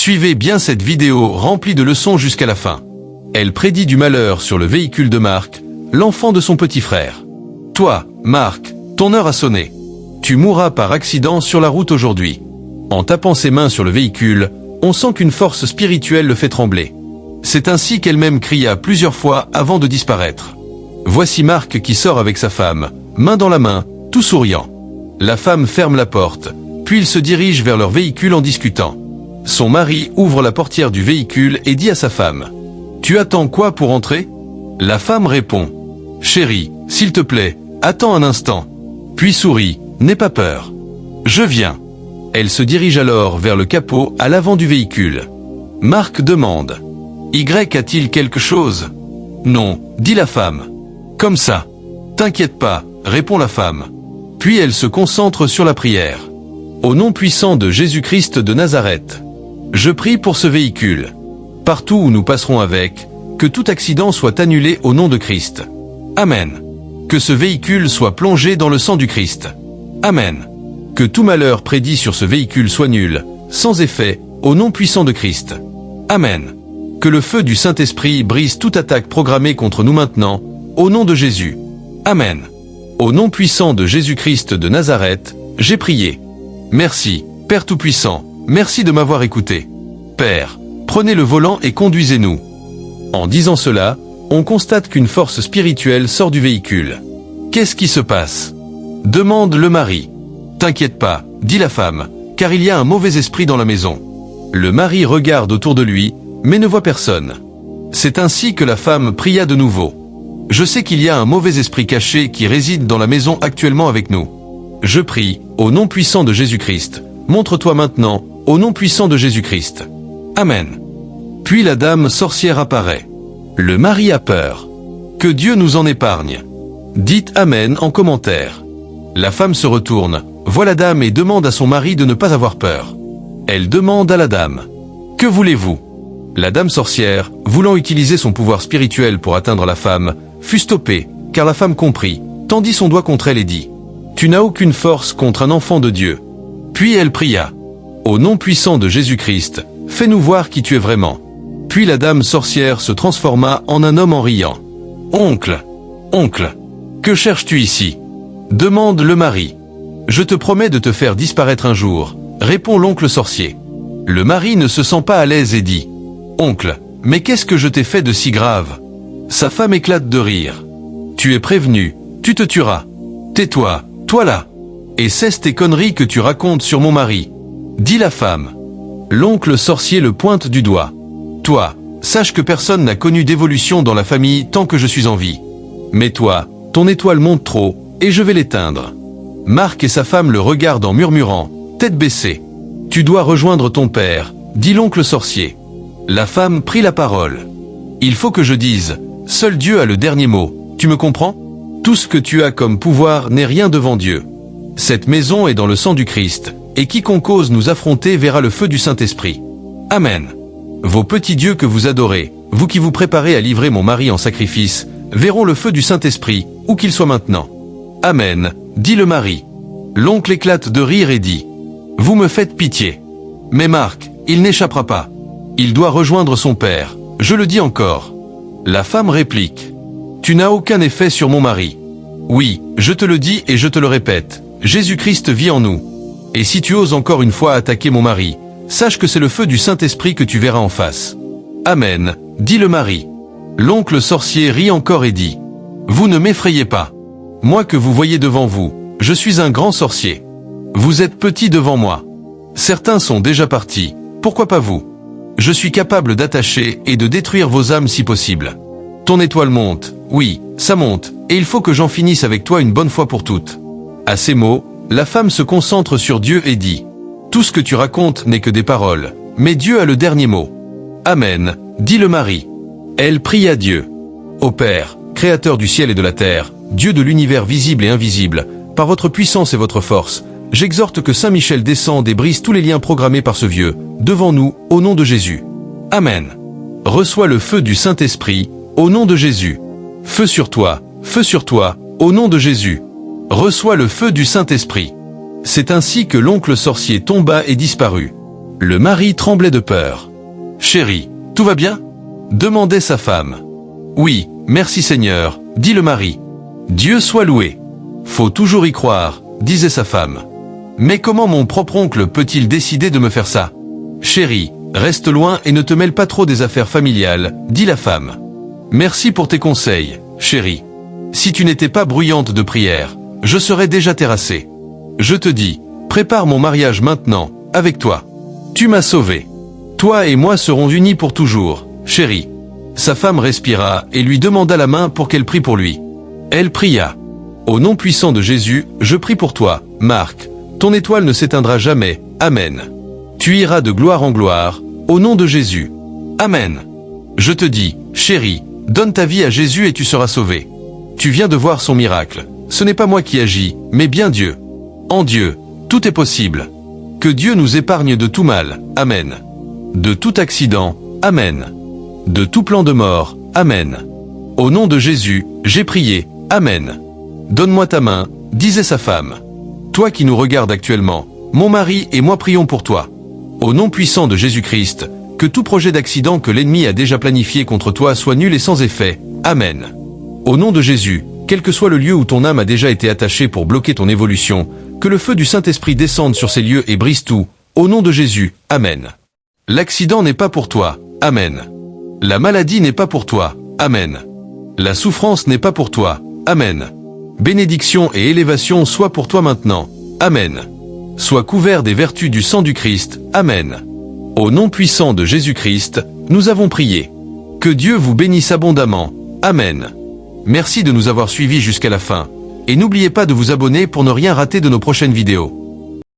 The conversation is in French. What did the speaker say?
Suivez bien cette vidéo remplie de leçons jusqu'à la fin. Elle prédit du malheur sur le véhicule de Marc, l'enfant de son petit frère. Toi, Marc, ton heure a sonné. Tu mourras par accident sur la route aujourd'hui. En tapant ses mains sur le véhicule, on sent qu'une force spirituelle le fait trembler. C'est ainsi qu'elle-même cria plusieurs fois avant de disparaître. Voici Marc qui sort avec sa femme, main dans la main, tout souriant. La femme ferme la porte, puis ils se dirigent vers leur véhicule en discutant. Son mari ouvre la portière du véhicule et dit à sa femme : « Tu attends quoi pour entrer ?» La femme répond : « Chérie, s'il te plaît, attends un instant. » Puis sourit : « N'aie pas peur. Je viens. » Elle se dirige alors vers le capot à l'avant du véhicule. Marc demande : « Y a-t-il quelque chose ?» « Non, dit la femme. »« Comme ça. »« T'inquiète pas, répond la femme. » Puis elle se concentre sur la prière. « Au nom puissant de Jésus-Christ de Nazareth, je prie pour ce véhicule. Partout où nous passerons avec, que tout accident soit annulé au nom de Christ. Amen. Que ce véhicule soit plongé dans le sang du Christ. Amen. Que tout malheur prédit sur ce véhicule soit nul, sans effet, au nom puissant de Christ. Amen. Que le feu du Saint-Esprit brise toute attaque programmée contre nous maintenant, au nom de Jésus. Amen. Au nom puissant de Jésus-Christ de Nazareth, j'ai prié. Merci, Père Tout-Puissant, merci de m'avoir écouté. Père, prenez le volant et conduisez-nous. En disant cela, on constate qu'une force spirituelle sort du véhicule. Qu'est-ce qui se passe ? Demande le mari. T'inquiète pas, dit la femme, car il y a un mauvais esprit dans la maison. Le mari regarde autour de lui, mais ne voit personne. C'est ainsi que la femme pria de nouveau. Je sais qu'il y a un mauvais esprit caché qui réside dans la maison actuellement avec nous. Je prie, au nom puissant de Jésus-Christ, montre-toi maintenant, au nom puissant de Jésus-Christ. Amen. Puis la dame sorcière apparaît. Le mari a peur. Que Dieu nous en épargne. Dites Amen en commentaire. La femme se retourne, voit la dame et demande à son mari de ne pas avoir peur. Elle demande à la dame : « Que voulez-vous » La dame sorcière, voulant utiliser son pouvoir spirituel pour atteindre la femme, fut stoppée, car la femme comprit, tendit son doigt contre elle et dit : « Tu n'as aucune force contre un enfant de Dieu. » Puis elle pria : « Au nom puissant de Jésus-Christ, fais-nous voir qui tu es vraiment. » Puis la dame sorcière se transforma en un homme en riant. « Oncle, oncle, que cherches-tu ici ?» demande le mari. « Je te promets de te faire disparaître un jour, » répond l'oncle sorcier. Le mari ne se sent pas à l'aise et dit : « Oncle, mais qu'est-ce que je t'ai fait de si grave ?» Sa femme éclate de rire. « Tu es prévenu, tu te tueras. Tais-toi, toi là, et cesse tes conneries que tu racontes sur mon mari, » dit la femme. L'oncle sorcier le pointe du doigt. « Toi, sache que personne n'a connu d'évolution dans la famille tant que je suis en vie. Mais toi, ton étoile monte trop, et je vais l'éteindre. » Marc et sa femme le regardent en murmurant, tête baissée. « Tu dois rejoindre ton père, » dit l'oncle sorcier. La femme prit la parole. « Il faut que je dise, seul Dieu a le dernier mot, tu me comprends ? Tout ce que tu as comme pouvoir n'est rien devant Dieu. Cette maison est dans le sang du Christ, et quiconque ose nous affronter verra le feu du Saint-Esprit. Amen. Vos petits dieux que vous adorez, vous qui vous préparez à livrer mon mari en sacrifice, verront le feu du Saint-Esprit, où qu'il soit maintenant. Amen, dit le mari. L'oncle éclate de rire et dit : « Vous me faites pitié. Mais Marc, il n'échappera pas. Il doit rejoindre son père, je le dis encore. » La femme réplique : « Tu n'as aucun effet sur mon mari. Oui, je te le dis et je te le répète, Jésus-Christ vit en nous. Et si tu oses encore une fois attaquer mon mari, sache que c'est le feu du Saint-Esprit que tu verras en face. » Amen, dit le mari. L'oncle sorcier rit encore et dit : « Vous ne m'effrayez pas. Moi que vous voyez devant vous, je suis un grand sorcier. Vous êtes petit devant moi. Certains sont déjà partis, pourquoi pas vous ? Je suis capable d'attacher et de détruire vos âmes si possible. Ton étoile monte, oui, ça monte, et il faut que j'en finisse avec toi une bonne fois pour toutes. » À ces mots, la femme se concentre sur Dieu et dit : « Tout ce que tu racontes n'est que des paroles, mais Dieu a le dernier mot. » Amen, dit le mari. Elle prie à Dieu : « Ô Père, Créateur du ciel et de la terre, Dieu de l'univers visible et invisible, par votre puissance et votre force, j'exhorte que Saint Michel descende et brise tous les liens programmés par ce vieux, devant nous, au nom de Jésus. Amen. Reçois le feu du Saint-Esprit, au nom de Jésus. Feu sur toi, au nom de Jésus. Reçois le feu du Saint-Esprit. » C'est ainsi que l'oncle sorcier tomba et disparut. Le mari tremblait de peur. « Chérie, tout va bien ?» demandait sa femme. « Oui, merci Seigneur, » dit le mari. « Dieu soit loué. »« Faut toujours y croire, » disait sa femme. « Mais comment mon propre oncle peut-il décider de me faire ça ?»« Chérie, reste loin et ne te mêle pas trop des affaires familiales, » dit la femme. « Merci pour tes conseils, chérie. Si tu n'étais pas bruyante de prière, je serais déjà terrassé. Je te dis, prépare mon mariage maintenant, avec toi. Tu m'as sauvé. Toi et moi serons unis pour toujours, chérie. » Sa femme respira et lui demanda la main pour qu'elle prie pour lui. Elle pria. « Au nom puissant de Jésus, je prie pour toi, Marc. Ton étoile ne s'éteindra jamais. Amen. Tu iras de gloire en gloire, au nom de Jésus. Amen. Je te dis, chérie, donne ta vie à Jésus et tu seras sauvé. Tu viens de voir son miracle. Ce n'est pas moi qui agis, mais bien Dieu. En Dieu, tout est possible. Que Dieu nous épargne de tout mal. Amen. De tout accident. Amen. De tout plan de mort. Amen. Au nom de Jésus, j'ai prié. Amen. Donne-moi ta main, disait sa femme. Toi qui nous regardes actuellement, mon mari et moi prions pour toi. Au nom puissant de Jésus-Christ, que tout projet d'accident que l'ennemi a déjà planifié contre toi soit nul et sans effet. Amen. Au nom de Jésus, quel que soit le lieu où ton âme a déjà été attachée pour bloquer ton évolution, que le feu du Saint-Esprit descende sur ces lieux et brise tout. Au nom de Jésus. Amen. L'accident n'est pas pour toi. Amen. La maladie n'est pas pour toi. Amen. La souffrance n'est pas pour toi. Amen. Bénédiction et élévation soient pour toi maintenant. Amen. Sois couvert des vertus du sang du Christ. Amen. Au nom puissant de Jésus-Christ, nous avons prié. Que Dieu vous bénisse abondamment. Amen. Merci de nous avoir suivis jusqu'à la fin. Et n'oubliez pas de vous abonner pour ne rien rater de nos prochaines vidéos.